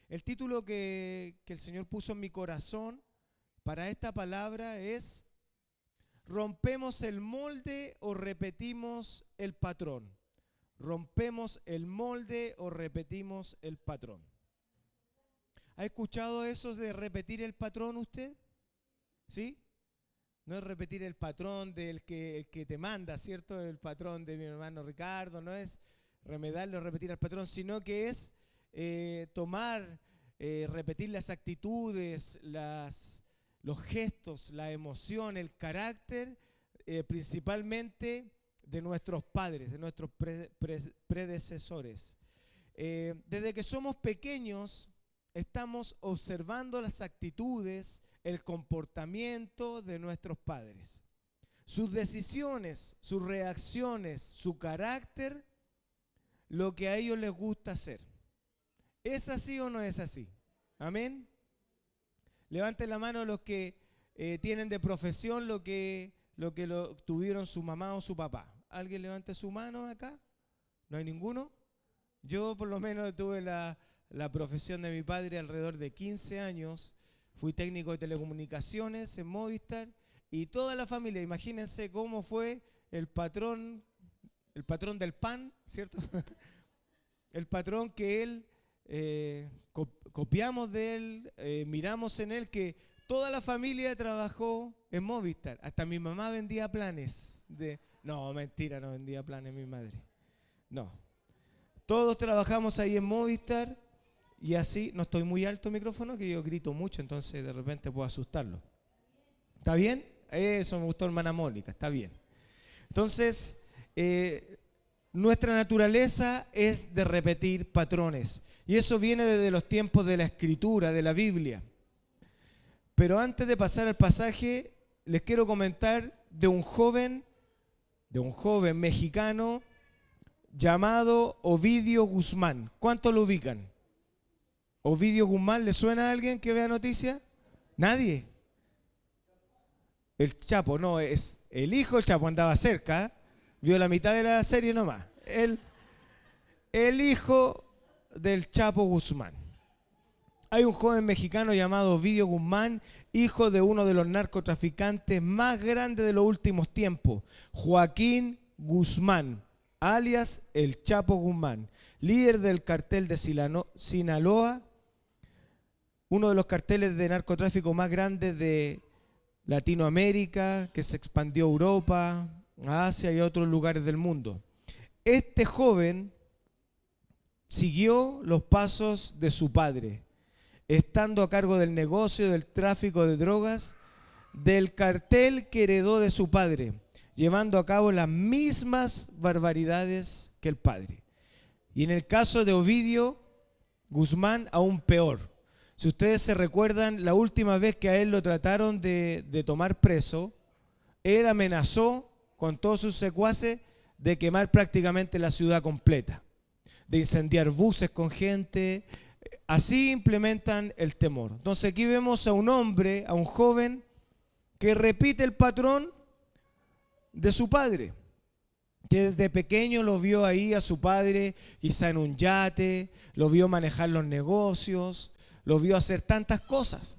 El título que el Señor puso en mi corazón para esta palabra es ¿rompemos el molde o repetimos el patrón? ¿Rompemos el molde o repetimos el patrón? ¿Ha escuchado eso de repetir el patrón usted? ¿Sí? No es repetir el patrón del el que te manda, ¿cierto? El patrón de mi hermano Ricardo, no es remedarlo, repetir el patrón, sino que es repetir las actitudes, los gestos, la emoción, el carácter, principalmente de nuestros padres, de nuestros predecesores. Desde que somos pequeños, estamos observando las actitudes, el comportamiento de nuestros padres. Sus decisiones, sus reacciones, su carácter, lo que a ellos les gusta hacer. ¿Es así o no es así? Amén. Levanten la mano los que tienen de profesión lo que tuvieron su mamá o su papá. ¿Alguien levante su mano acá? ¿No hay ninguno? Yo por lo menos tuve la profesión de mi padre alrededor de 15 años. Fui técnico de telecomunicaciones en Movistar y toda la familia, imagínense cómo fue el patrón del pan, ¿cierto? El patrón que él, copiamos de él, miramos en él, que toda la familia trabajó en Movistar. Hasta mi mamá vendía planes. No, mentira, no vendía planes mi madre. No. Todos trabajamos ahí en Movistar y así, no estoy muy alto el micrófono, que yo grito mucho, entonces de repente puedo asustarlo. ¿Está bien? Eso me gustó, hermana Mónica, está bien. Entonces, nuestra naturaleza es de repetir patrones. Y eso viene desde los tiempos de la Escritura, de la Biblia. Pero antes de pasar al pasaje, les quiero comentar de un joven mexicano llamado Ovidio Guzmán. ¿Cuántos lo ubican? ¿Ovidio Guzmán le suena a alguien que vea noticias? ¿Nadie? El Chapo, no, es el hijo del Chapo, andaba cerca, ¿eh? Vio la mitad de la serie nomás. El hijo del Chapo Guzmán. Hay un joven mexicano llamado Ovidio Guzmán, hijo de uno de los narcotraficantes más grandes de los últimos tiempos, Joaquín Guzmán, alias el Chapo Guzmán, líder del cartel de Sinaloa, uno de los carteles de narcotráfico más grandes de Latinoamérica, que se expandió a Europa, a Asia y a otros lugares del mundo. Este joven siguió los pasos de su padre, estando a cargo del negocio del tráfico de drogas del cartel que heredó de su padre, llevando a cabo las mismas barbaridades que el padre. Y en el caso de Ovidio Guzmán, aún peor. Si ustedes se recuerdan, la última vez que a él lo trataron de tomar preso, él amenazó con todos sus secuaces de quemar prácticamente la ciudad completa, de incendiar buses con gente. Así implementan el temor. Entonces aquí vemos a un hombre, a un joven, que repite el patrón de su padre, que desde pequeño lo vio ahí a su padre, quizá en un yate, lo vio manejar los negocios, lo vio hacer tantas cosas.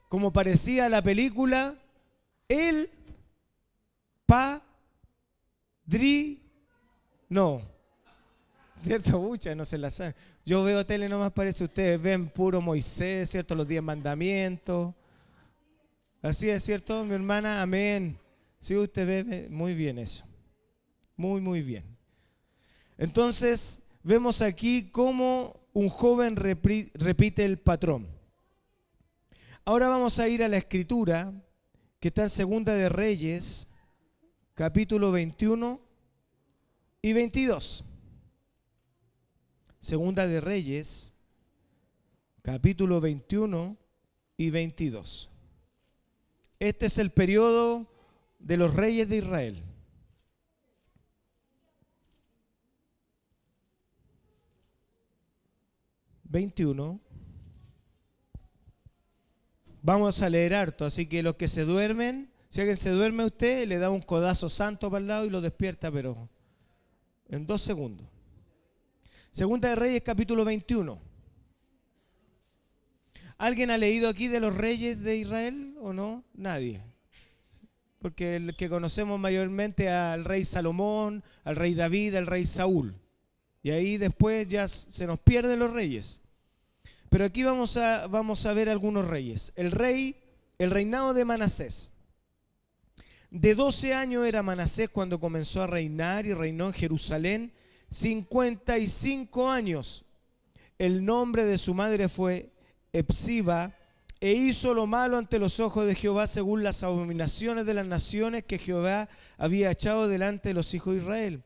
Como parecía la película, El Padrino. ¿Cierto? Muchas no se la saben. Yo veo tele nomás, parece, ustedes ven puro Moisés, ¿cierto? Los 10 mandamientos. Así es, ¿cierto, mi hermana? Amén. Sí, usted ve muy bien eso. Muy, muy bien. Entonces, vemos aquí cómo un joven repite el patrón. Ahora vamos a ir a la escritura, que está en Segunda de Reyes, capítulo 21 y 22. Segunda de Reyes, capítulo 21 y 22. Este es el periodo de los reyes de Israel. Vamos a leer harto, así que los que se duermen, si alguien se duerme usted, le da un codazo santo para el lado y lo despierta, pero en 2 segundos. Segunda de Reyes, capítulo 21. ¿Alguien ha leído aquí de los reyes de Israel o no? Nadie. Porque el que conocemos mayormente al rey Salomón, al rey David, al rey Saúl. Y ahí después ya se nos pierden los reyes. Pero aquí vamos a ver algunos reyes. El reinado de Manasés. De 12 años era Manasés cuando comenzó a reinar y reinó en Jerusalén 55 años. El nombre de su madre fue Epsiba, e hizo lo malo ante los ojos de Jehová según las abominaciones de las naciones que Jehová había echado delante de los hijos de Israel.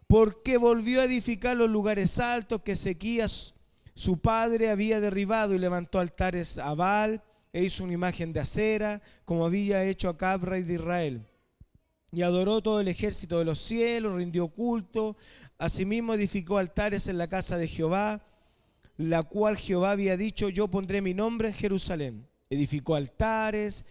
Porque volvió a edificar los lugares altos que Ezequías su padre había derribado, y levantó altares a Baal e hizo una imagen de acera, como había hecho Acab, rey de Israel. Y adoró todo el ejército de los cielos, rindió culto. Asimismo edificó altares en la casa de Jehová, la cual Jehová había dicho: yo pondré mi nombre en Jerusalén. Edificó altares,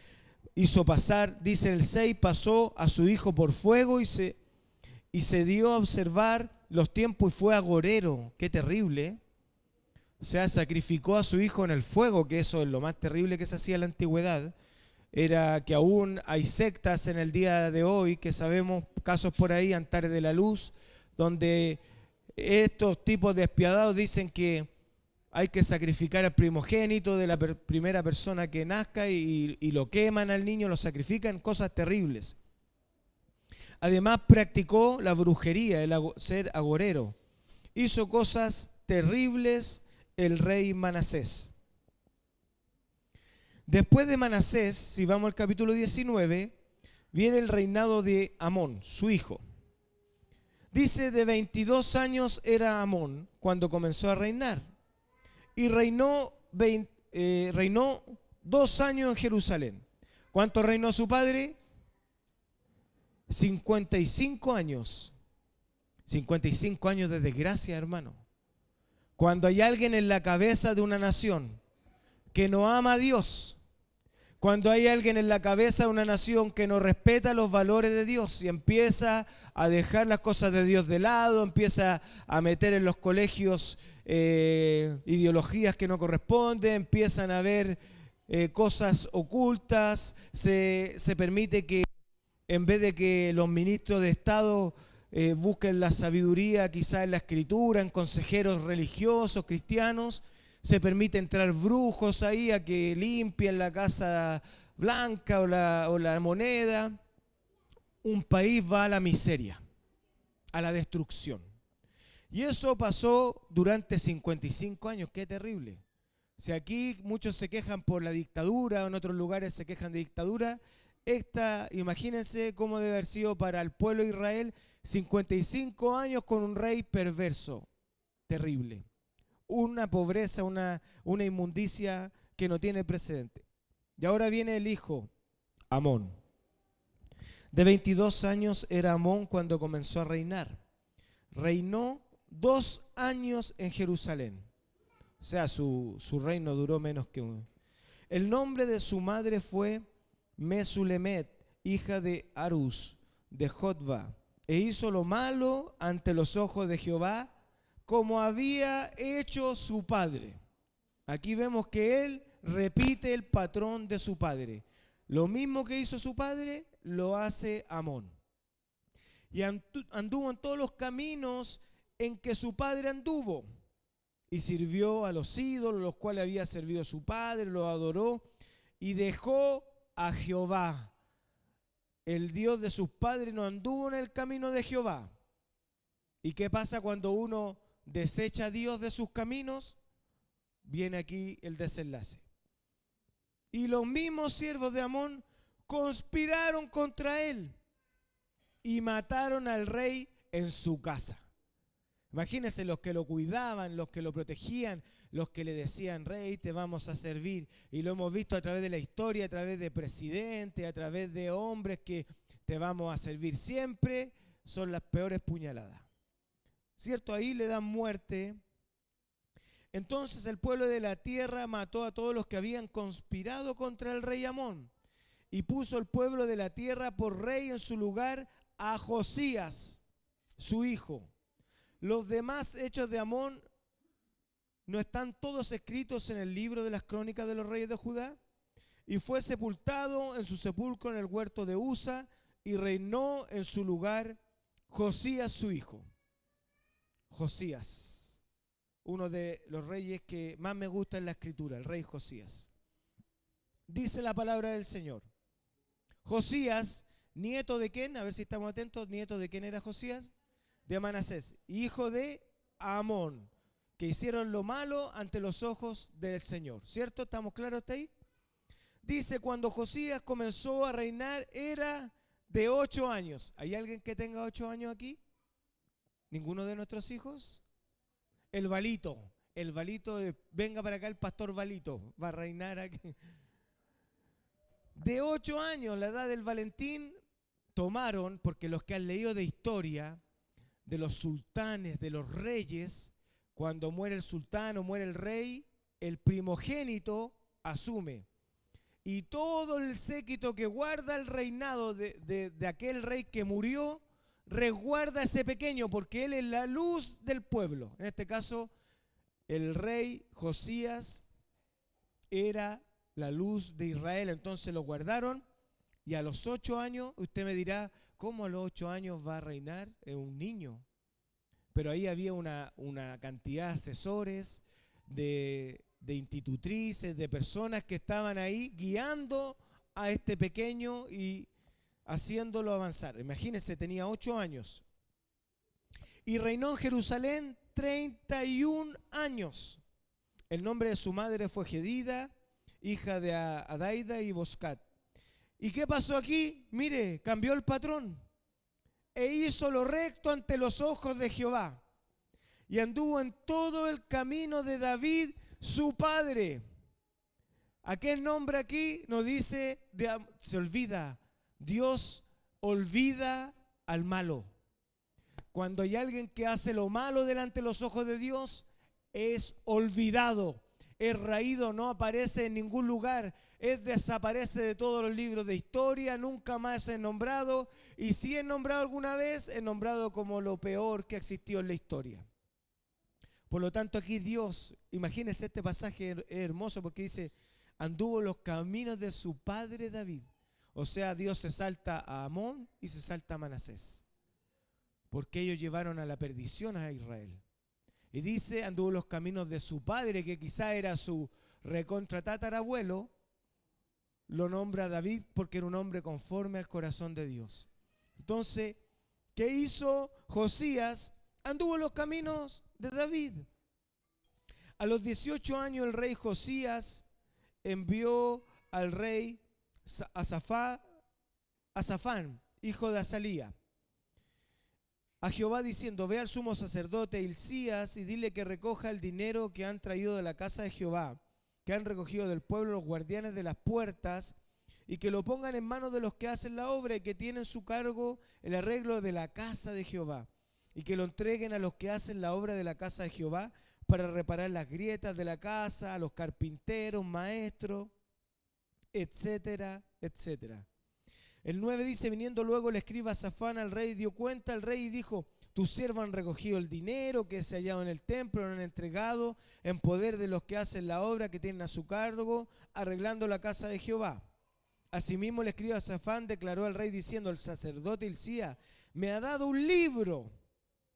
hizo pasar, dice el 6, pasó a su hijo por fuego y se dio a observar los tiempos y fue agorero. Qué terrible, ¿eh? O sea, sacrificó a su hijo en el fuego, que eso es lo más terrible que se hacía en la antigüedad. Era que aún hay sectas en el día de hoy, que sabemos casos por ahí, altares de la luz, donde estos tipos despiadados dicen que hay que sacrificar al primogénito de la primera persona que nazca y lo queman al niño, lo sacrifican, cosas terribles. Además practicó la brujería, ser agorero. Hizo cosas terribles el rey Manasés. Después de Manasés, si vamos al capítulo 19, viene el reinado de Amón, su hijo. Dice, de 22 años era Amón cuando comenzó a reinar. Y reinó 2 años en Jerusalén. ¿Cuánto reinó su padre? 55 años. 55 años de desgracia, hermano. Cuando hay alguien en la cabeza de una nación que no ama a Dios, cuando hay alguien en la cabeza de una nación que no respeta los valores de Dios y empieza a dejar las cosas de Dios de lado, empieza a meter en los colegios ideologías que no corresponden, empiezan a ver cosas ocultas, se permite que en vez de que los ministros de Estado busquen la sabiduría quizá en la escritura, en consejeros religiosos, cristianos, se permite entrar brujos ahí a que limpien la Casa Blanca o la moneda. Un país va a la miseria, a la destrucción. Y eso pasó durante 55 años, qué terrible. Si aquí muchos se quejan por la dictadura, en otros lugares se quejan de dictadura, imagínense cómo debe haber sido para el pueblo de Israel 55 años con un rey perverso, terrible. Una pobreza, una inmundicia que no tiene precedente. Y ahora viene el hijo, Amón. De 22 años era Amón cuando comenzó a reinar. Reinó 2 años en Jerusalén. O sea, su reino duró menos que un... El nombre de su madre fue Mesulemet, hija de Arús, de Jotba, e hizo lo malo ante los ojos de Jehová, como había hecho su padre. Aquí vemos que él repite el patrón de su padre. Lo mismo que hizo su padre, lo hace Amón. Y anduvo en todos los caminos en que su padre anduvo, y sirvió a los ídolos, los cuales había servido su padre, lo adoró, y dejó a Jehová, el Dios de sus padres, no anduvo en el camino de Jehová. ¿Y qué pasa cuando uno desecha a Dios de sus caminos? Viene aquí el desenlace. Y los mismos siervos de Amón conspiraron contra él y mataron al rey en su casa. Imagínense los que lo cuidaban, los que lo protegían, los que le decían: rey, te vamos a servir. Y lo hemos visto a través de la historia, a través de presidentes, a través de hombres que te vamos a servir siempre. Son las peores puñaladas, ¿cierto? Ahí le dan muerte. Entonces el pueblo de la tierra mató a todos los que habían conspirado contra el rey Amón, y puso el pueblo de la tierra por rey en su lugar a Josías, su hijo. Los demás hechos de Amón ¿no están todos escritos en el libro de las crónicas de los reyes de Judá? Y fue sepultado en su sepulcro en el huerto de Usa, y reinó en su lugar Josías su hijo. Josías, uno de los reyes que más me gusta en la escritura, el rey Josías. Dice la palabra del Señor. Josías, nieto de quién, a ver si estamos atentos, nieto de quién era Josías, de Manasés, hijo de Amón, que hicieron lo malo ante los ojos del Señor. ¿Cierto? ¿Estamos claros hasta ahí? Dice, cuando Josías comenzó a reinar era de 8 años. ¿Hay alguien que tenga 8 años aquí? ¿Ninguno de nuestros hijos? El Balito, venga para acá el pastor Balito, va a reinar aquí. De 8 años, la edad del Valentín, tomaron, porque los que han leído de historia, de los sultanes, de los reyes, cuando muere el sultán o muere el rey, el primogénito asume. Y todo el séquito que guarda el reinado de aquel rey que murió, resguarda a ese pequeño, porque él es la luz del pueblo. En este caso, el rey Josías era la luz de Israel, entonces lo guardaron, y a los 8 años, usted me dirá, ¿cómo a los 8 años va a reinar? Es un niño. Pero ahí había una cantidad de asesores, de institutrices, de personas que estaban ahí guiando a este pequeño y haciéndolo avanzar. Imagínense, tenía 8 años. Y reinó en Jerusalén 31 años. El nombre de su madre fue Jedida, hija de Adaida y Boscat. ¿Y qué pasó aquí? Mire, cambió el patrón. E hizo lo recto ante los ojos de Jehová. Y anduvo en todo el camino de David, su padre. Aquel nombre aquí nos dice, se olvida. Dios olvida al malo. Cuando hay alguien que hace lo malo delante de los ojos de Dios, es olvidado, es raído, no aparece en ningún lugar, desaparece de todos los libros de historia, nunca más es nombrado, y si es nombrado alguna vez, es nombrado como lo peor que existió en la historia. Por lo tanto, aquí Dios, imagínense este pasaje es hermoso porque dice, anduvo los caminos de su padre David. O sea, Dios se salta a Amón y se salta a Manasés, porque ellos llevaron a la perdición a Israel. Y dice, anduvo los caminos de su padre, que quizá era su recontratatarabuelo, lo nombra David porque era un hombre conforme al corazón de Dios. Entonces, ¿qué hizo Josías? Anduvo los caminos de David. A los 18 años el rey Josías envió al rey Asafán, hijo de Azalía, a Jehová diciendo, ve al sumo sacerdote Hilcías y dile que recoja el dinero que han traído de la casa de Jehová, que han recogido del pueblo los guardianes de las puertas, y que lo pongan en manos de los que hacen la obra y que tienen su cargo el arreglo de la casa de Jehová, y que lo entreguen a los que hacen la obra de la casa de Jehová para reparar las grietas de la casa, a los carpinteros, maestros, etcétera, etcétera. El 9 dice, viniendo luego el escriba Safán al rey, dio cuenta al rey y dijo, tus siervos han recogido el dinero que se ha hallado en el templo, lo han entregado en poder de los que hacen la obra que tienen a su cargo, arreglando la casa de Jehová. Asimismo el escriba Safán declaró al rey diciendo, el sacerdote Hilcías me ha dado un libro.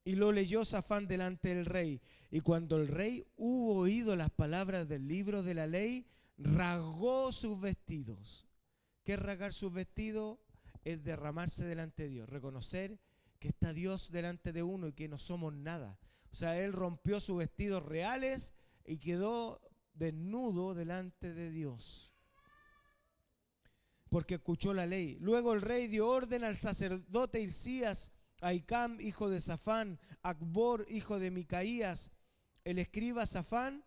Y lo leyó Safán delante del rey. Y cuando el rey hubo oído las palabras del libro de la ley, rasgó sus vestidos. ¿Qué es rasgar sus vestidos? Es derramarse delante de Dios, reconocer que está Dios delante de uno y que no somos nada. O sea, él rompió sus vestidos reales y quedó desnudo delante de Dios, porque escuchó la ley. Luego el rey dio orden al sacerdote Hilcías, a Ahicam, hijo de Safán, a Acbor, hijo de Micaías, al escriba Safán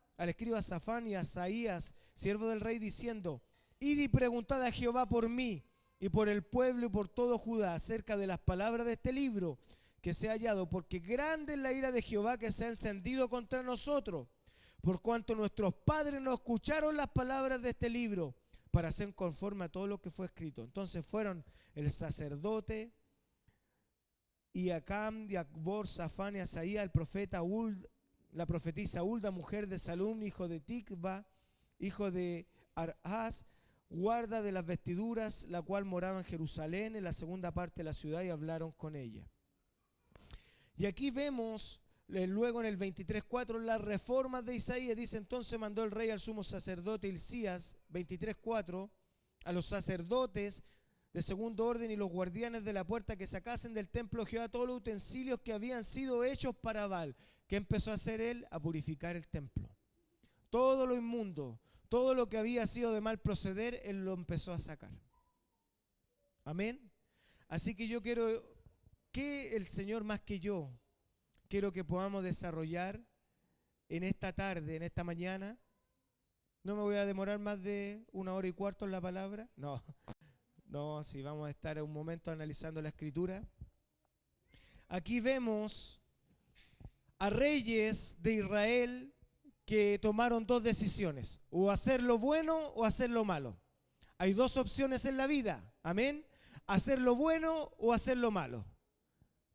y a Asaías, siervo del rey, diciendo, id y preguntad a Jehová por mí y por el pueblo y por todo Judá acerca de las palabras de este libro que se ha hallado, porque grande es la ira de Jehová que se ha encendido contra nosotros, por cuanto nuestros padres no escucharon las palabras de este libro para hacer conforme a todo lo que fue escrito. Entonces fueron el sacerdote y Ahicam, y Acbor, Safán y Asaías, el profeta la profetisa Hulda, mujer de Salum, hijo de Tikva, hijo de Arhaz, guarda de las vestiduras, la cual moraba en Jerusalén, en la segunda parte de la ciudad, y hablaron con ella. Y aquí vemos, luego en el 23:4, las reformas de Isaías. Dice: entonces mandó el rey al sumo sacerdote Hilcías, 23:4, a los sacerdotes de segundo orden y los guardianes de la puerta que sacasen del templo de Jehová todos los utensilios que habían sido hechos para Baal. ¿Qué empezó a hacer él? A purificar el templo. Todo lo inmundo, todo lo que había sido de mal proceder, él lo empezó a sacar. Amén. Así que yo quiero que el Señor, más que yo, quiero que podamos desarrollar en esta tarde, en esta mañana. No me voy a demorar más de 1 hora y cuarto en la palabra. No, si vamos a estar un momento analizando la Escritura. Aquí vemos a reyes de Israel que tomaron dos decisiones: o hacer lo bueno o hacer lo malo. Hay dos opciones en la vida, amén. Hacer lo bueno o hacer lo malo.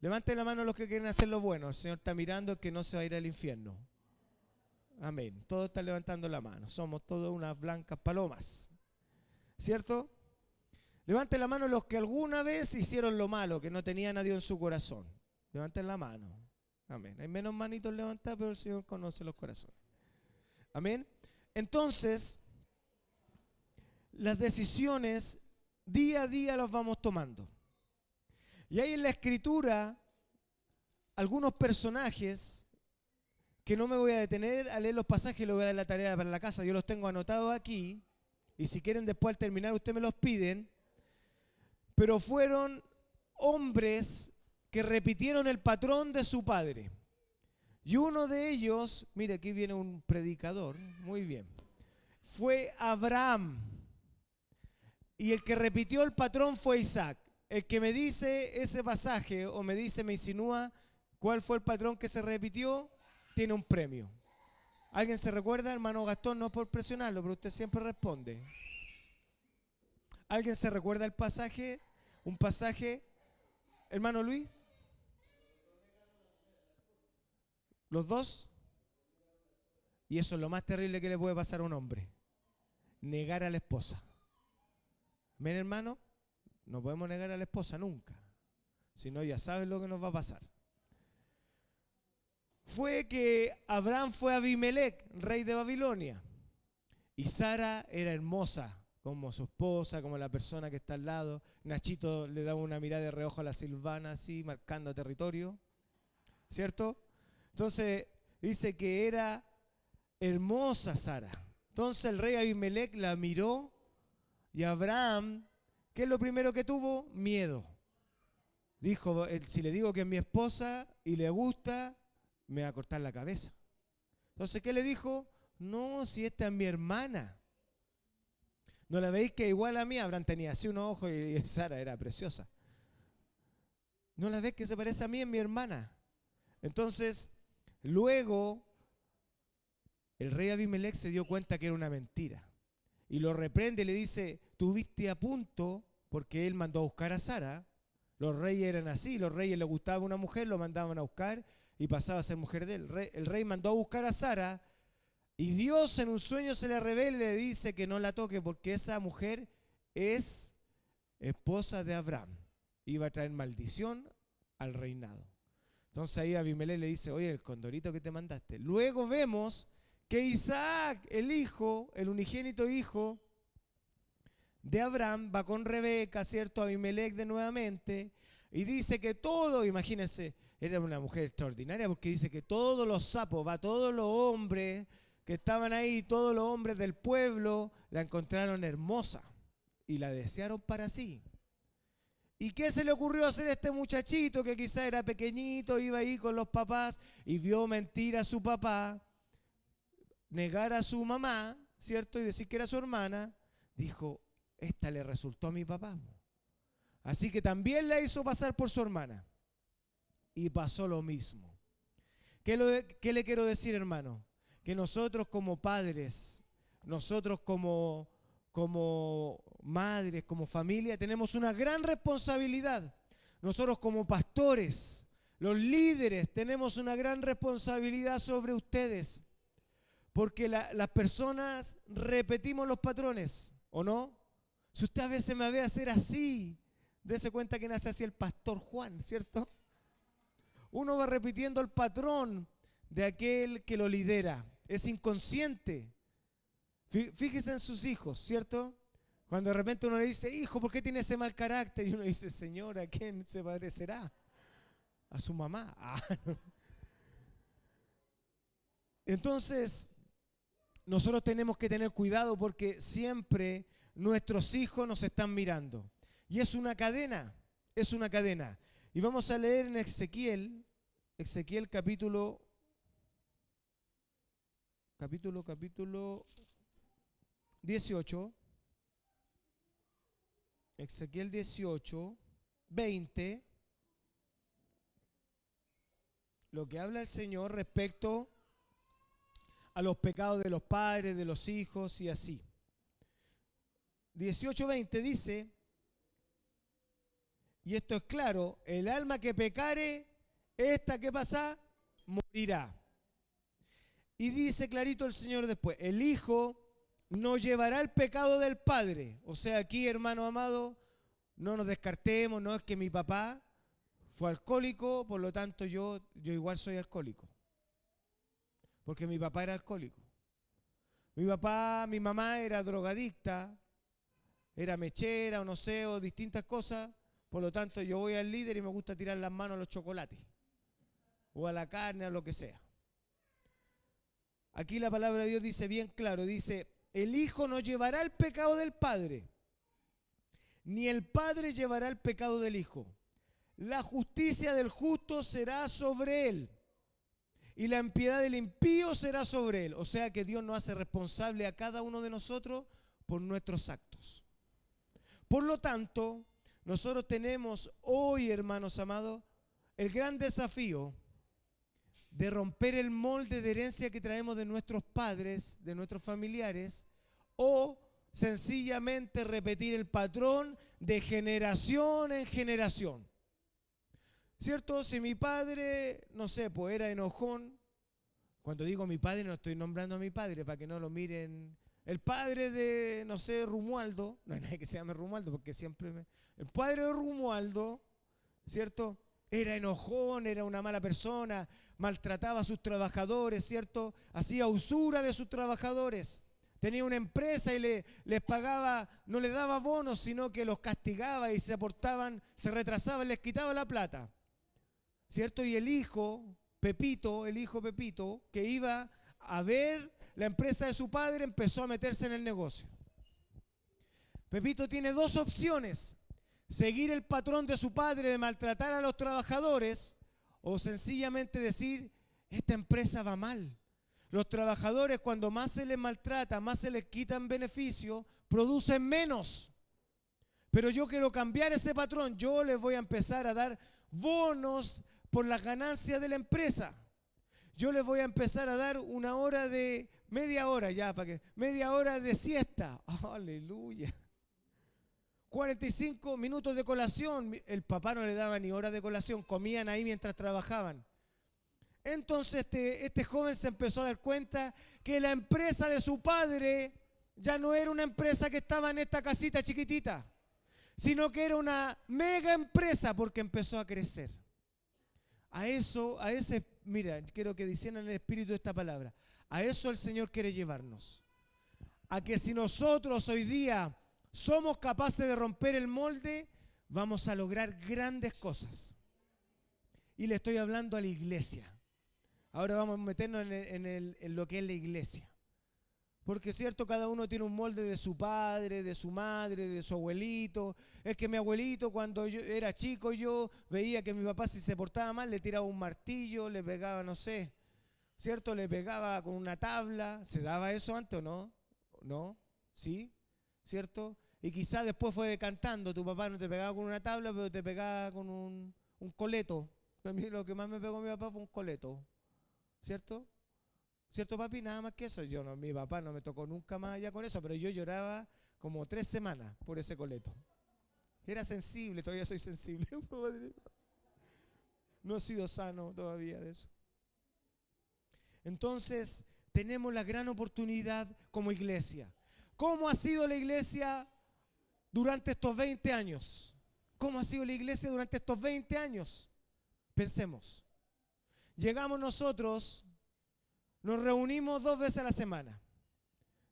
Levanten la mano los que quieren hacer lo bueno. El Señor está mirando, el que no se va a ir al infierno. Amén. Todos están levantando la mano. Somos todas unas blancas palomas, ¿cierto? Levanten la mano los que alguna vez hicieron lo malo, que no tenían a Dios en su corazón. Levanten la mano. Amén. Hay menos manitos levantadas, pero el Señor conoce los corazones. Amén. Entonces, las decisiones día a día las vamos tomando. Y hay en la Escritura algunos personajes que no me voy a detener a leer los pasajes, les voy a dar la tarea para la casa. Yo los tengo anotados aquí, y si quieren después al terminar ustedes me los piden. Pero fueron hombres que repitieron el patrón de su padre. Y uno de ellos, mire, aquí viene un predicador, muy bien, fue Abraham. Y el que repitió el patrón fue Isaac. El que me dice ese pasaje o me insinúa cuál fue el patrón que se repitió, tiene un premio. ¿Alguien se recuerda, hermano Gastón? No es por presionarlo, pero usted siempre responde. ¿Alguien se recuerda el pasaje? Un pasaje, hermano Luis. ¿Los dos? Y eso es lo más terrible que le puede pasar a un hombre: negar a la esposa. ¿Ven, hermano? No podemos negar a la esposa nunca. Si no, ya saben lo que nos va a pasar. Fue que Abraham fue a Abimelec, rey de Babilonia. Y Sara era hermosa, como su esposa, como la persona que está al lado. Nachito le daba una mirada de reojo a la Silvana, así, marcando territorio. ¿Cierto? Entonces, dice que era hermosa Sara. Entonces el rey Abimelec la miró, y Abraham, ¿qué es lo primero que tuvo? Miedo. Dijo: si le digo que es mi esposa y le gusta, me va a cortar la cabeza. Entonces, ¿qué le dijo? No, si esta es mi hermana. ¿No la veis que igual a mí? Abraham tenía así unos ojos y Sara era preciosa. ¿No la ves que se parece a mí? Es mi hermana. Entonces, luego, el rey Abimelec se dio cuenta que era una mentira. Y lo reprende y le dice: tuviste a punto, porque él mandó a buscar a Sara. Los reyes eran así, los reyes les gustaba una mujer, lo mandaban a buscar y pasaba a ser mujer de él. El rey mandó a buscar a Sara, y Dios en un sueño se le revela y le dice que no la toque porque esa mujer es esposa de Abraham. Iba a traer maldición al reinado. Entonces ahí Abimelec le dice: oye, el condorito que te mandaste. Luego vemos que Isaac, el hijo, el unigénito hijo de Abraham, va con Rebeca, ¿cierto? Abimelec de nuevamente, y dice que todo, imagínense, era una mujer extraordinaria porque dice que todos los sapos, todos los hombres que estaban ahí, todos los hombres del pueblo, la encontraron hermosa y la desearon para sí. ¿Y qué se le ocurrió hacer a este muchachito que quizá era pequeñito, iba ahí con los papás y vio mentir a su papá, negar a su mamá, ¿cierto? Y decir que era su hermana? Dijo: esta le resultó a mi papá. Así que también la hizo pasar por su hermana. Y pasó lo mismo. ¿Qué le quiero decir, hermano? Que nosotros como padres, nosotros como madres, como familia, tenemos una gran responsabilidad. Nosotros como pastores, Los líderes tenemos una gran responsabilidad sobre ustedes, porque las personas repetimos los patrones, ¿o no? Si usted a veces me ve hacer así, dése cuenta que nace así el pastor Juan, ¿cierto? Uno va repitiendo el patrón de aquel que lo lidera. Es inconsciente. Fíjese en sus hijos, ¿cierto? Cuando de repente uno le dice, hijo, ¿por qué tiene ese mal carácter? Y uno dice, Señor, ¿a quién se parecerá? A su mamá. Entonces, nosotros tenemos que tener cuidado porque siempre nuestros hijos nos están mirando. Y es una cadena, es una cadena. Y vamos a leer en Ezequiel capítulo 18. Ezequiel 18, 20. Lo que habla el Señor respecto a los pecados de los padres, de los hijos y así. 18:20 dice, y esto es claro, el alma que pecare, esta que pasa, morirá. Y dice clarito el Señor después, el hijo no llevará el pecado del padre. O sea, aquí, hermano amado, no nos descartemos, no es que mi papá fue alcohólico, por lo tanto yo igual soy alcohólico. Porque mi papá era alcohólico. Mi mamá era drogadicta, era mechera o no sé, o distintas cosas. Por lo tanto, yo voy al líder y me gusta tirar las manos a los chocolates. O a la carne, a lo que sea. Aquí la palabra de Dios dice bien claro, dice, el hijo no llevará el pecado del padre, ni el padre llevará el pecado del hijo. La justicia del justo será sobre él, y la impiedad del impío será sobre él. O sea que Dios nos hace responsable a cada uno de nosotros por nuestros actos. Por lo tanto, nosotros tenemos hoy, hermanos amados, el gran desafío de romper el molde de herencia que traemos de nuestros padres, de nuestros familiares, o sencillamente repetir el patrón de generación en generación. ¿Cierto? Si mi padre, no sé, pues era enojón, cuando digo mi padre no estoy nombrando a mi padre para que no lo miren. El padre de, no sé, Romualdo, no hay nadie que se llame Romualdo porque siempre el padre de Romualdo, ¿cierto? Era enojón, era una mala persona, maltrataba a sus trabajadores, ¿cierto? Hacía usura de sus trabajadores. Tenía una empresa y les pagaba, no les daba bonos, sino que los castigaba y se retrasaban, les quitaba la plata. ¿Cierto? Y el hijo Pepito, que iba a ver la empresa de su padre, empezó a meterse en el negocio. Pepito tiene dos opciones: seguir el patrón de su padre de maltratar a los trabajadores o sencillamente decir, esta empresa va mal. Los trabajadores, cuando más se les maltrata, más se les quitan beneficios, producen menos. Pero yo quiero cambiar ese patrón, yo les voy a empezar a dar bonos por las ganancias de la empresa. Yo les voy a empezar a dar media hora de siesta. Aleluya. 45 minutos de colación. El papá no le daba ni hora de colación, comían ahí mientras trabajaban. Entonces este joven se empezó a dar cuenta que la empresa de su padre ya no era una empresa que estaba en esta casita chiquitita, sino que era una mega empresa porque empezó a crecer. Mira, quiero que dicen en el espíritu esta palabra. A eso el Señor quiere llevarnos. A que si nosotros hoy día somos capaces de romper el molde, vamos a lograr grandes cosas. Y le estoy hablando a la iglesia. Ahora vamos a meternos en lo que es la iglesia. Porque es cierto, cada uno tiene un molde de su padre, de su madre, de su abuelito. Es que mi abuelito, cuando yo era chico, yo veía que mi papá, si se portaba mal, le tiraba un martillo, le pegaba, no sé, ¿cierto? Le pegaba con una tabla. ¿Se daba eso antes o no? ¿No? ¿Sí? ¿Cierto? Y quizás después fue decantando. Tu papá no te pegaba con una tabla, pero te pegaba con un coleto. A mí lo que más me pegó mi papá fue un coleto. ¿Cierto? ¿Cierto, papi? Nada más que eso. Mi papá no me tocó nunca más allá con eso, pero yo lloraba como 3 semanas por ese coleto. Era sensible, todavía soy sensible. No he sido sano todavía de eso. Entonces, tenemos la gran oportunidad como iglesia. ¿Cómo ha sido la iglesia durante estos 20 años? ¿Cómo ha sido la iglesia durante estos 20 años? Pensemos. Llegamos nosotros, nos reunimos 2 veces a la semana.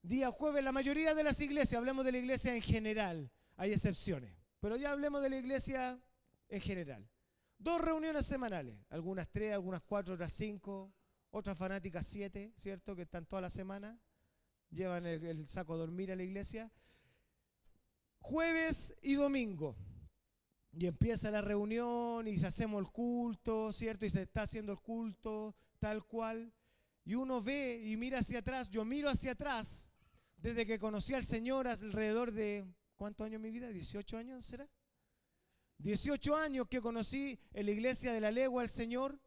Día jueves, la mayoría de las iglesias, hablemos de la iglesia en general, hay excepciones, pero ya hablemos de la iglesia en general. 2 reuniones semanales, algunas 3, algunas 4, otras 5, otras fanáticas 7, ¿cierto? Que están toda la semana, llevan el saco a dormir a la iglesia. Jueves y domingo. Y empieza la reunión y se hacemos el culto, ¿cierto? Y se está haciendo el culto tal cual. Y uno ve y mira hacia atrás. Yo miro hacia atrás desde que conocí al Señor alrededor de, ¿cuántos años en mi vida? ¿18 años será? 18 años que conocí en la iglesia de la Legua al Señor.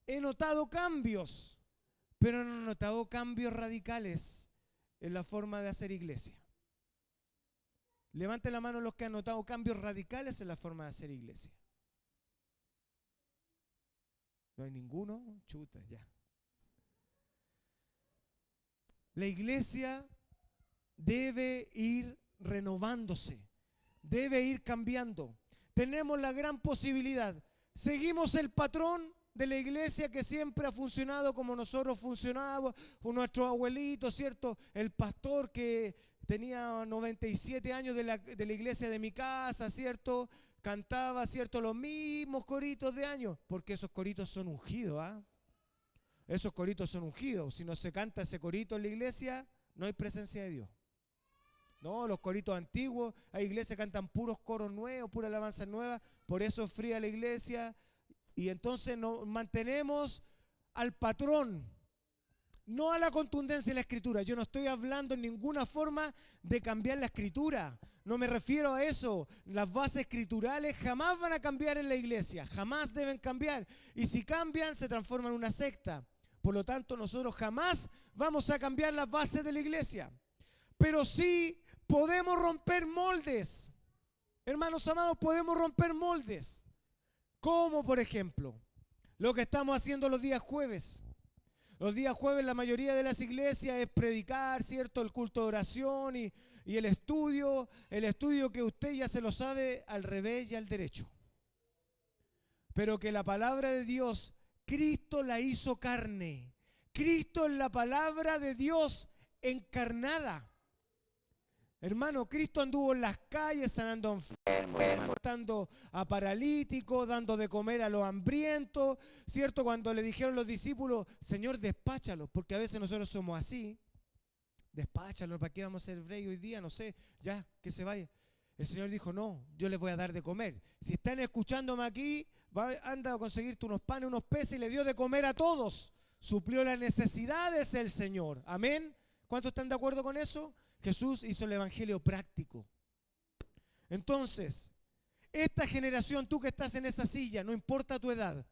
He notado cambios, pero no he notado cambios radicales en la forma de hacer iglesia. Levanten la mano los que han notado cambios radicales en la forma de hacer iglesia. ¿No hay ninguno? Chuta, ya. La iglesia debe ir renovándose, debe ir cambiando. Tenemos la gran posibilidad. Seguimos el patrón de la iglesia que siempre ha funcionado como nosotros funcionábamos, con nuestros abuelitos, ¿cierto? El pastor que tenía 97 años de la iglesia de mi casa, ¿cierto? Cantaba, ¿cierto? Los mismos coritos de años, porque esos coritos son ungidos, ¿ah? Esos coritos son ungidos. Si no se canta ese corito en la iglesia, no hay presencia de Dios. No, los coritos antiguos, hay iglesias que cantan puros coros nuevos, pura alabanza nueva, por eso es fría la iglesia. Y entonces nos mantenemos al patrón, no a la contundencia de la escritura. Yo no estoy hablando en ninguna forma de cambiar la escritura. No me refiero a eso. Las bases escriturales jamás van a cambiar en la iglesia. Jamás deben cambiar. Y si cambian, se transforman en una secta. Por lo tanto, nosotros jamás vamos a cambiar las bases de la iglesia. Pero sí podemos romper moldes. Hermanos amados, podemos romper moldes. Como por ejemplo, lo que estamos haciendo los días jueves. Los días jueves la mayoría de las iglesias es predicar, ¿cierto? El culto de oración y el estudio que usted ya se lo sabe al revés y al derecho. Pero que la palabra de Dios, Cristo la hizo carne. Cristo es la palabra de Dios encarnada. Hermano, Cristo anduvo en las calles sanando enfermos, levantando a paralíticos, dando de comer a los hambrientos, ¿cierto? Cuando le dijeron los discípulos, Señor, despáchalos, porque a veces nosotros somos así. Despáchalos, ¿para qué vamos a hacer break hoy día? No sé, ya, que se vaya. El Señor dijo, no, yo les voy a dar de comer. Si están escuchándome aquí, anda a conseguirte unos panes, unos peces, y le dio de comer a todos. Suplió las necesidades el Señor. Amén. ¿Cuántos están de acuerdo con eso? Jesús hizo el evangelio práctico. Entonces, esta generación, tú que estás en esa silla, no importa tu edad,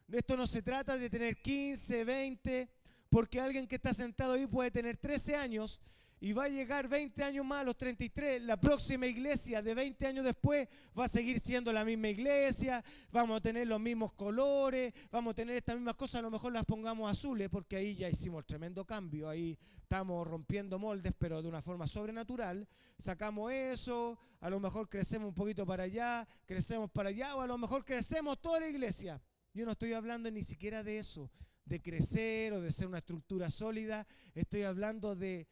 esto no se trata de tener 15, 20, porque alguien que está sentado ahí puede tener 13 años y va a llegar 20 años más a los 33, la próxima iglesia de 20 años después va a seguir siendo la misma iglesia, vamos a tener los mismos colores, vamos a tener estas mismas cosas, a lo mejor las pongamos azules porque ahí ya hicimos tremendo cambio, ahí estamos rompiendo moldes pero de una forma sobrenatural, sacamos eso, a lo mejor crecemos un poquito para allá, crecemos para allá o a lo mejor crecemos toda la iglesia. Yo no estoy hablando ni siquiera de eso, de crecer o de ser una estructura sólida, estoy hablando de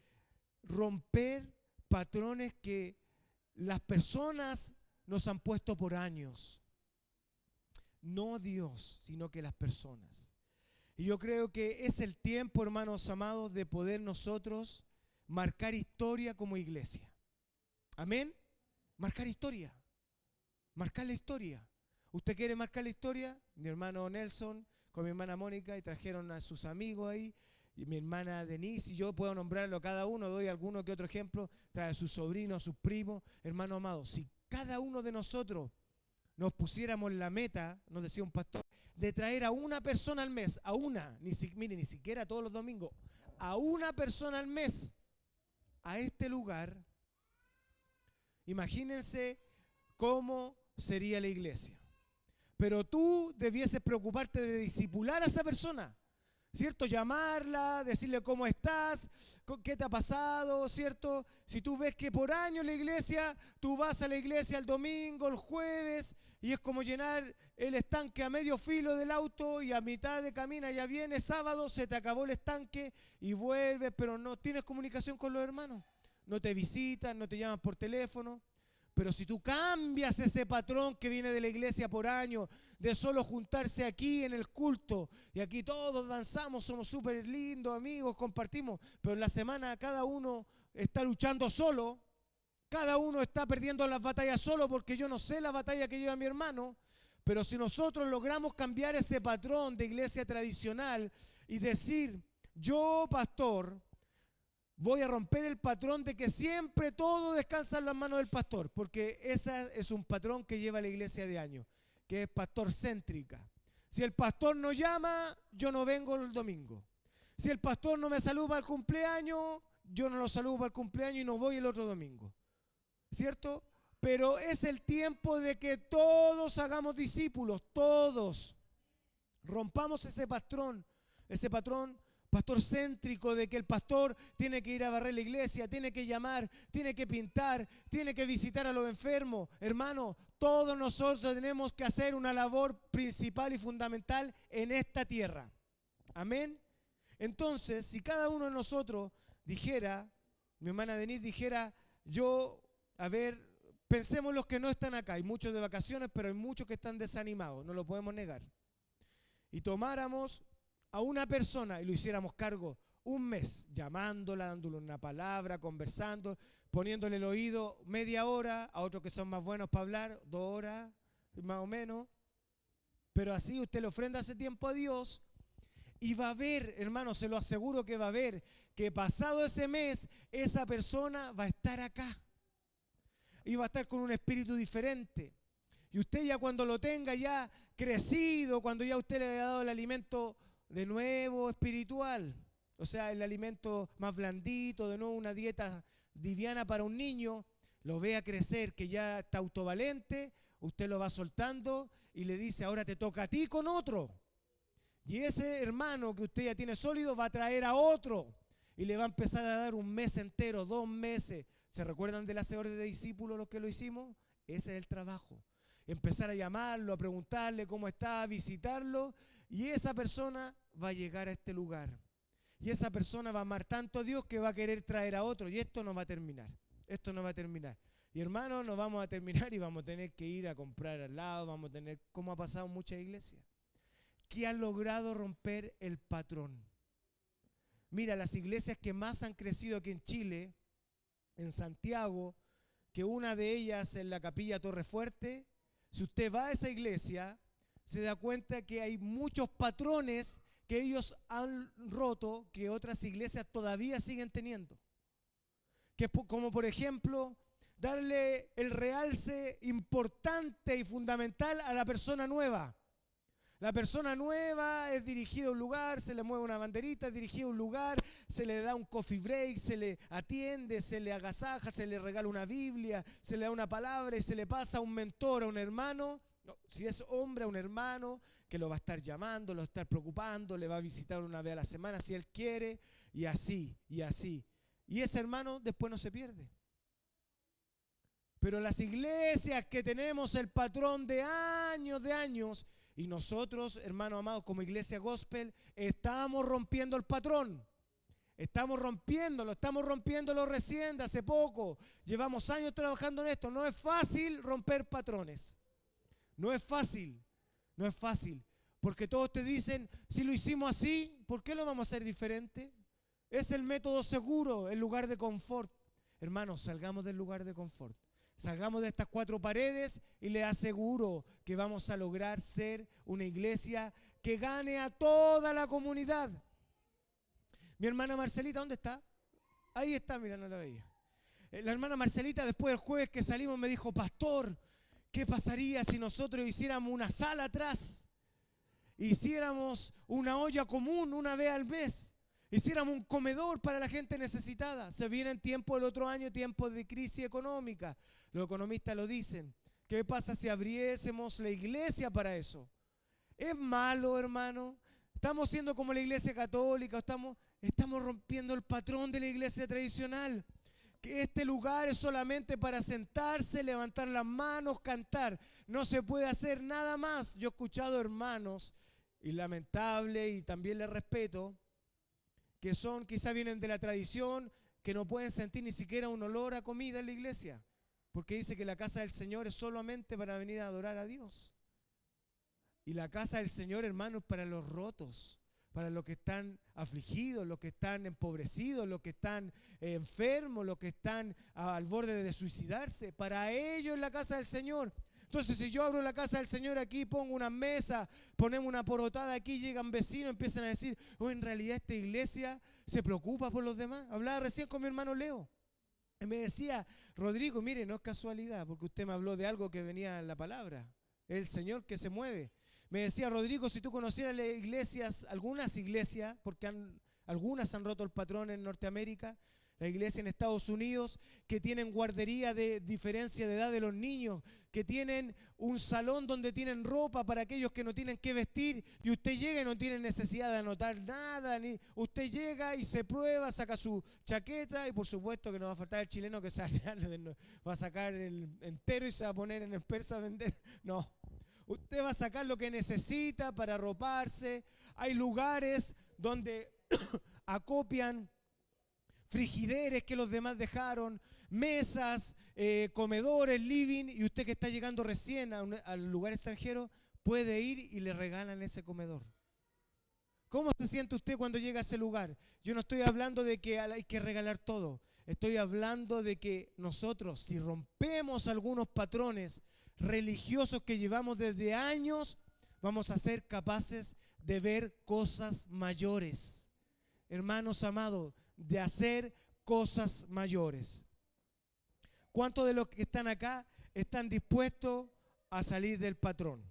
romper patrones que las personas nos han puesto por años. No Dios, sino que las personas. Y yo creo que es el tiempo, hermanos amados, de poder nosotros marcar historia como iglesia. Amén. Marcar historia. Marcar la historia. ¿Usted quiere marcar la historia? Mi hermano Nelson con mi hermana Mónica y trajeron a sus amigos ahí. Y mi hermana Denise, y yo puedo nombrarlo a cada uno, doy alguno que otro ejemplo, trae a sus sobrinos, a sus primos, hermano amado. Si cada uno de nosotros nos pusiéramos la meta, nos decía un pastor, de traer a una persona al mes, a una, mire, ni siquiera todos los domingos, a una persona al mes a este lugar, imagínense cómo sería la iglesia. pero tú debieses preocuparte de discipular a esa persona, ¿cierto? Llamarla, decirle cómo estás, qué te ha pasado, ¿cierto? Si tú ves que por años la iglesia, tú vas a la iglesia el domingo, el jueves, y es como llenar el estanque a medio filo del auto y a mitad de camino ya viene sábado, se te acabó el estanque y vuelves, pero no tienes comunicación con los hermanos. No te visitan, no te llaman por teléfono. Pero si tú cambias ese patrón que viene de la iglesia por años, de solo juntarse aquí en el culto, y aquí todos danzamos, somos súper lindos, amigos, compartimos, pero en la semana cada uno está luchando solo, cada uno está perdiendo las batallas solo porque yo no sé la batalla que lleva mi hermano, pero si nosotros logramos cambiar ese patrón de iglesia tradicional y decir, yo pastor, voy a romper el patrón de que siempre todo descansa en las manos del pastor, porque ese es un patrón que lleva la iglesia de años, que es pastor céntrica. Si el pastor no llama, yo no vengo el domingo. Si el pastor no me saluda para el cumpleaños, yo no lo saludo para el cumpleaños y no voy el otro domingo. ¿Cierto? Pero es el tiempo de que todos hagamos discípulos, todos. Rompamos ese patrón pastor céntrico de que el pastor tiene que ir a barrer la iglesia, tiene que llamar, tiene que pintar, tiene que visitar a los enfermos. Hermano, todos nosotros tenemos que hacer una labor principal y fundamental en esta tierra. Amén. Entonces, si cada uno de nosotros dijera, mi hermana Denise dijera, pensemos los que no están acá, hay muchos de vacaciones, pero hay muchos que están desanimados, no lo podemos negar. Y tomáramos a una persona y lo hiciéramos cargo un mes, llamándola, dándole una palabra, conversando, poniéndole el oído media hora, a otros que son más buenos para hablar, 2 horas, más o menos. Pero así usted le ofrenda ese tiempo a Dios y va a ver, hermano, se lo aseguro que va a ver, que pasado ese mes, esa persona va a estar acá. Y va a estar con un espíritu diferente. Y usted ya cuando lo tenga ya crecido, cuando ya usted le haya dado el alimento de nuevo espiritual, o sea, el alimento más blandito, de nuevo una dieta liviana para un niño, lo vea crecer, que ya está autovalente, usted lo va soltando y le dice, ahora te toca a ti con otro. Y ese hermano que usted ya tiene sólido va a traer a otro y le va a empezar a dar un mes entero, 2 meses. ¿Se recuerdan del hacedor de discípulos los que lo hicimos? Ese es el trabajo. Empezar a llamarlo, a preguntarle cómo está, a visitarlo, y esa persona va a llegar a este lugar. Y esa persona va a amar tanto a Dios que va a querer traer a otro, y esto no va a terminar. Esto no va a terminar. Y hermanos, no vamos a terminar y vamos a tener que ir a comprar al lado, vamos a tener, como ha pasado en muchas iglesias, que han logrado romper el patrón. Mira, las iglesias que más han crecido aquí en Chile, en Santiago, que una de ellas en la Capilla Torrefuerte, si usted va a esa iglesia, se da cuenta que hay muchos patrones que ellos han roto que otras iglesias todavía siguen teniendo. Que como por ejemplo, darle el realce importante y fundamental a la persona nueva. La persona nueva es dirigida a un lugar, se le mueve una banderita, es dirigida a un lugar, se le da un coffee break, se le atiende, se le agasaja, se le regala una Biblia, se le da una palabra y se le pasa a un mentor, a un hermano. No, si es hombre, a un hermano que lo va a estar llamando, lo va a estar preocupando, le va a visitar una vez a la semana si él quiere, y así, y así. Y ese hermano después no se pierde. Pero las iglesias que tenemos el patrón de años, y nosotros, hermanos amados, como iglesia gospel, estamos rompiendo el patrón. Estamos rompiéndolo recién, de hace poco. Llevamos años trabajando en esto. No es fácil romper patrones. No es fácil. Porque todos te dicen, si lo hicimos así, ¿por qué lo vamos a hacer diferente? Es el método seguro, el lugar de confort. Hermanos, salgamos del lugar de confort. Salgamos de estas 4 paredes y les aseguro que vamos a lograr ser una iglesia que gane a toda la comunidad. Mi hermana Marcelita, ¿dónde está? Ahí está, mira, no la veía. La hermana Marcelita, después del jueves que salimos, me dijo, pastor, ¿qué pasaría si nosotros hiciéramos una sala atrás? Hiciéramos una olla común una vez al mes. Hiciéramos un comedor para la gente necesitada. Se vienen tiempos del otro año, tiempos de crisis económica. Los economistas lo dicen, ¿Qué pasa si abriésemos la iglesia para eso? ¿Es malo, hermano? ¿Estamos siendo como la iglesia católica? ¿Estamos rompiendo el patrón de la iglesia tradicional? Que este lugar es solamente para sentarse, levantar las manos, cantar. No se puede hacer nada más. Yo he escuchado hermanos, y lamentable, y también les respeto, que quizás vienen de la tradición, que no pueden sentir ni siquiera un olor a comida en la iglesia, porque dice que la casa del Señor es solamente para venir a adorar a Dios. Y la casa del Señor, hermano, es para los rotos, para los que están afligidos, los que están empobrecidos, los que están enfermos, los que están al borde de suicidarse. Para ellos es la casa del Señor. Entonces, si yo abro la casa del Señor aquí, pongo una mesa, ponemos una porotada aquí, llegan vecinos, empiezan a decir, en realidad esta iglesia se preocupa por los demás. Hablaba recién con mi hermano Leo. Y me decía, Rodrigo, mire, no es casualidad, porque usted me habló de algo que venía en la palabra. El Señor que se mueve. Me decía, Rodrigo, si tú conocieras las iglesias, algunas iglesias, porque algunas han roto el patrón en Norteamérica, la iglesia en Estados Unidos, que tienen guardería de diferencia de edad de los niños, que tienen un salón donde tienen ropa para aquellos que no tienen que vestir, y usted llega y no tiene necesidad de anotar nada, ni usted llega y se prueba, saca su chaqueta, y por supuesto que no va a faltar el chileno que va a sacar el entero y se va a poner en el persa a vender. No. Usted va a sacar lo que necesita para arroparse. Hay lugares donde acopian frigideres que los demás dejaron, mesas, comedores, living, y usted que está llegando recién al lugar extranjero puede ir y le regalan ese comedor. ¿Cómo se siente usted cuando llega a ese lugar? Yo no estoy hablando de que hay que regalar todo. Estoy hablando de que nosotros, si rompemos algunos patrones religiosos que llevamos desde años, vamos a ser capaces de ver cosas mayores. Hermanos amados, de hacer cosas mayores. ¿Cuántos de los que están acá están dispuestos a salir del patrón?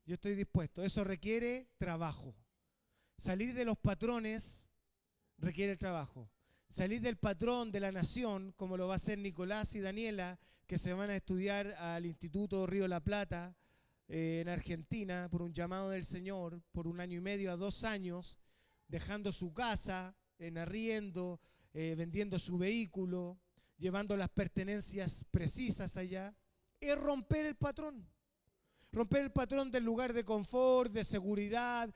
Yo estoy dispuesto. Eso requiere trabajo. Salir de los patrones requiere trabajo. Salir del patrón de la nación, como lo va a hacer Nicolás y Daniela, que se van a estudiar al Instituto Río La Plata, en Argentina, por un llamado del Señor, por 1 año y medio a 2 años, dejando su casa en arriendo, vendiendo su vehículo, llevando las pertenencias precisas allá, es romper el patrón. Romper el patrón del lugar de confort, de seguridad.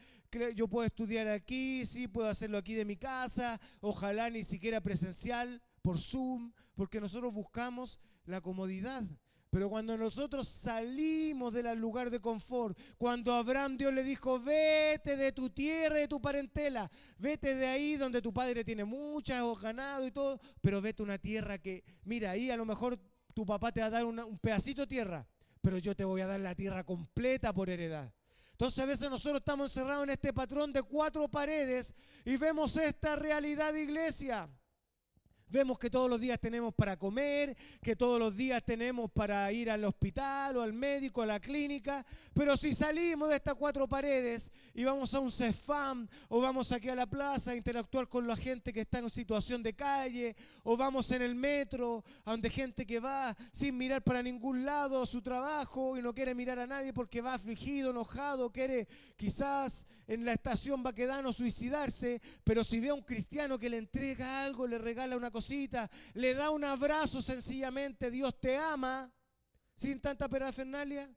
Yo puedo estudiar aquí, sí, puedo hacerlo aquí de mi casa, ojalá ni siquiera presencial, por Zoom, porque nosotros buscamos la comodidad. Pero cuando nosotros salimos del lugar de confort, cuando a Abraham Dios le dijo, vete de tu tierra y de tu parentela, vete de ahí donde tu padre tiene muchas ganado y todo, pero vete a una tierra que, mira, ahí a lo mejor tu papá te va a dar un pedacito de tierra, pero yo te voy a dar la tierra completa por heredad. Entonces a veces nosotros estamos encerrados en este patrón de 4 paredes y vemos esta realidad de iglesia. Vemos que todos los días tenemos para comer, que todos los días tenemos para ir al hospital o al médico, a la clínica, pero si salimos de estas 4 paredes y vamos a un CEFAM o vamos aquí a la plaza a interactuar con la gente que está en situación de calle, o vamos en el metro a donde gente que va sin mirar para ningún lado a su trabajo y no quiere mirar a nadie porque va afligido, enojado, quiere quizás en la estación Baquedano suicidarse, pero si ve a un cristiano que le entrega algo, le regala una cosita, le da un abrazo sencillamente, Dios te ama, sin tanta parafernalia,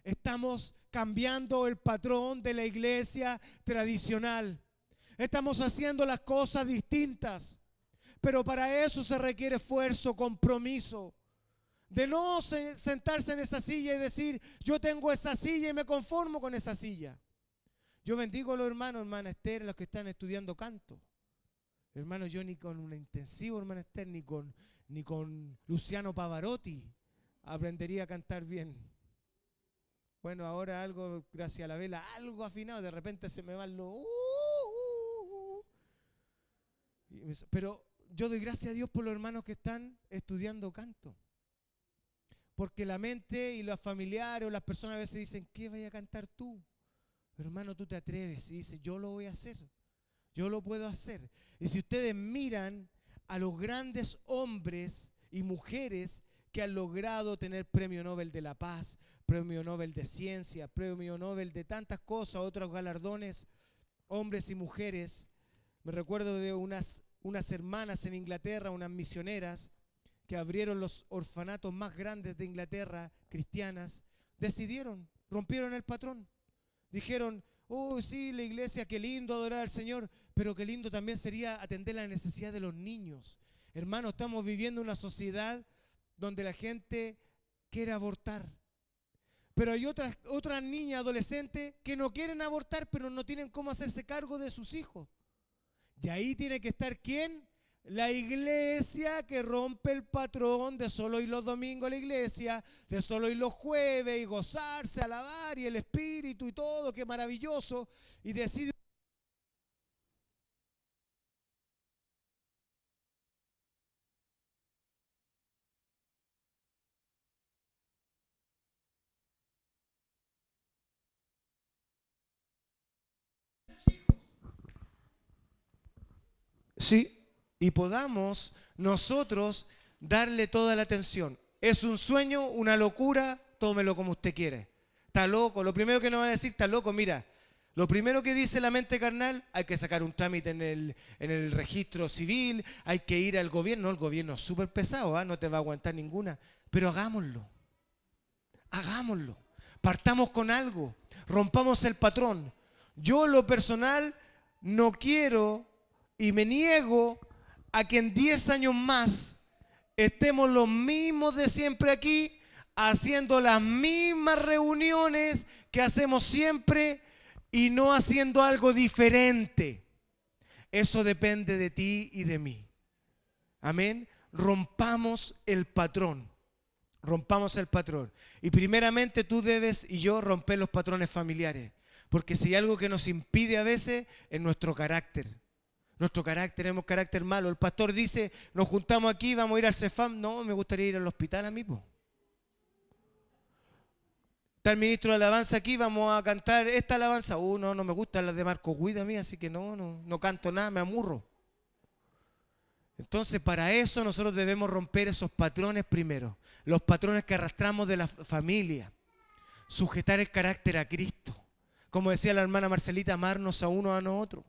estamos cambiando el patrón de la iglesia tradicional. Estamos haciendo las cosas distintas, pero para eso se requiere esfuerzo, compromiso. De no sentarse en esa silla y decir, yo tengo esa silla y me conformo con esa silla. Yo bendigo a los hermanos, hermana Esther, a los que están estudiando canto. Hermano, yo ni con un intensivo, hermana Esther, ni con Luciano Pavarotti aprendería a cantar bien. Bueno, ahora algo, gracias a la vela, algo afinado, de repente se me van los... Pero yo doy gracias a Dios por los hermanos que están estudiando canto. Porque la mente y los familiares o las personas a veces dicen, ¿qué vaya a cantar tú? Hermano, tú te atreves y dices, yo lo voy a hacer. Yo lo puedo hacer. Y si ustedes miran a los grandes hombres y mujeres que han logrado tener premio Nobel de la Paz, premio Nobel de Ciencia, premio Nobel de tantas cosas, otros galardones, hombres y mujeres. Me recuerdo de unas hermanas en Inglaterra, unas misioneras, que abrieron los orfanatos más grandes de Inglaterra, cristianas. Decidieron, rompieron el patrón. Dijeron, oh sí, la iglesia, qué lindo adorar al Señor, pero qué lindo también sería atender la necesidad de los niños. Hermanos, estamos viviendo una sociedad donde la gente quiere abortar. Pero hay otras niñas, adolescentes, que no quieren abortar, pero no tienen cómo hacerse cargo de sus hijos. Y ahí tiene que estar ¿quién? La iglesia, que rompe el patrón de solo ir los domingos a la iglesia, de solo ir los jueves y gozarse, alabar y el espíritu y todo, qué maravilloso, y decide. Sí, y podamos nosotros darle toda la atención. ¿Es un sueño, una locura? Tómelo como usted quiere. Está loco. Lo primero que nos va a decir, está loco, mira. Lo primero que dice la mente carnal, hay que sacar un trámite en el registro civil, hay que ir al gobierno. El gobierno es súper pesado, ¿eh? No te va a aguantar ninguna. Pero hagámoslo. Hagámoslo. Partamos con algo. Rompamos el patrón. Yo, en lo personal, no quiero y me niego a que en 10 años más estemos los mismos de siempre aquí, haciendo las mismas reuniones que hacemos siempre y no haciendo algo diferente. Eso depende de ti y de mí. Amén. Rompamos el patrón. Rompamos el patrón. Y primeramente tú debes y yo romper los patrones familiares. Porque si hay algo que nos impide a veces es nuestro carácter. Nuestro carácter, tenemos carácter malo. El pastor dice, nos juntamos aquí, vamos a ir al Cefam. No, me gustaría ir al hospital a mí, po. Está el ministro de alabanza aquí, vamos a cantar esta alabanza. No me gustan las de Marco Guida a mí, así que no canto nada, me amurro. Entonces, para eso nosotros debemos romper esos patrones primero. Los patrones que arrastramos de la familia. Sujetar el carácter a Cristo. Como decía la hermana Marcelita, amarnos a uno a nosotros.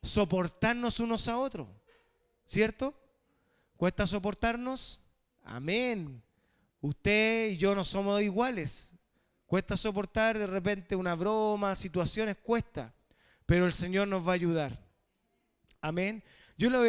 Soportarnos unos a otros. ¿Cierto? ¿Cuesta soportarnos? Amén. Usted y yo no somos iguales. Cuesta soportar de repente una broma, situaciones, cuesta. Pero el Señor nos va a ayudar. Amén. Yo le voy